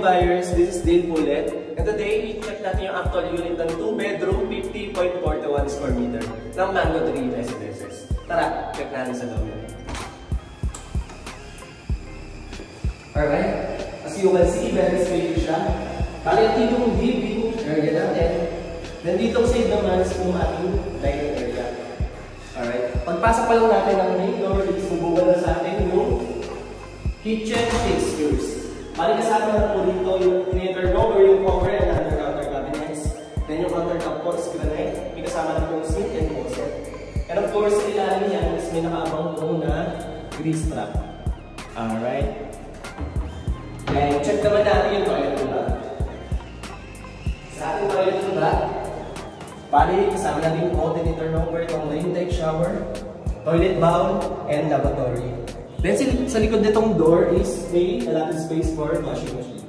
buyers, this is Dale Pulet. And today, i-check natin yung actual unit ng 2-bedroom, 50.41 square meter ng Mango Tree Residences. Tara, check natin sa loob. Alright, as you can see, very spacious siya. Bali, ito yung living area natin. Then dito side naman is yung ating dining area. Alright, pagpasok pa lang natin ng main door, isubukan na sa atin yung kitchen fixtures. Bali kasama na po dito yung turnover, yung cover and under counter cabinets. Then yung countertop po is granite. May kasama na po yung sink and faucet. And of course, sa ilalim yan is may nakaabang po na grease trap. Alright. And check naman natin yung toilet tubig. Sa ating toilet tubig, bali kasama natin yung outlet turnover, yung intake shower, toilet bowl, and lavatory. Then sa likod nitong door is may allotted space for washing machine.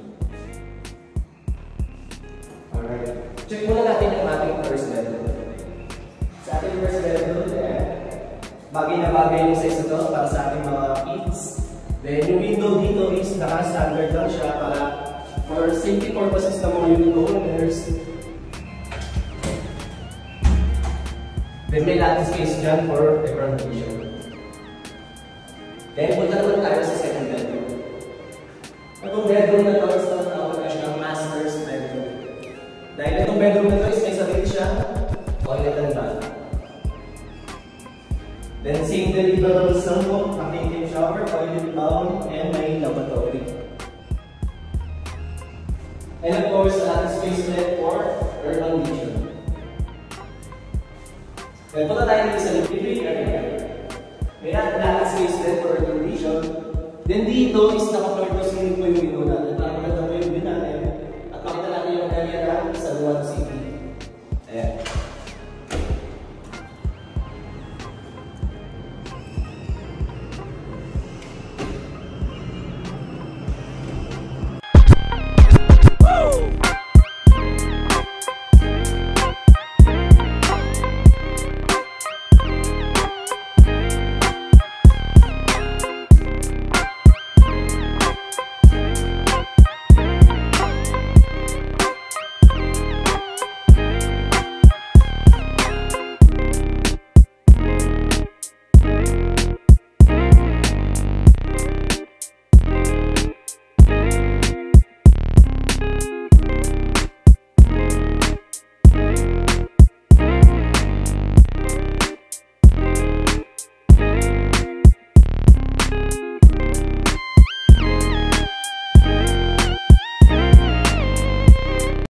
Alright. Check muna natin yung ating first bedroom. Sa ating first bedroom, bagay na bagay yung size ito para sa ating mga kids. Then yung window dito is naka-standard lang siya para for safety purposes na mga unit owners. Then may allotted space dyan for air conditioning. Then, punta naman tayo sa second bedroom. Itong bedroom na ito is natawag na siyang master's bedroom. Dahil itong bedroom na ito is may sarili siya, toilet and bath. Then, same deliverables lang po, pang-intake shower, toilet bowl, and may lavatory. And of course, space left for air conditioning. Then, punta tayo dito sa living area. May lahat space din for air condition. Then dito is naka-floor to ceiling po yung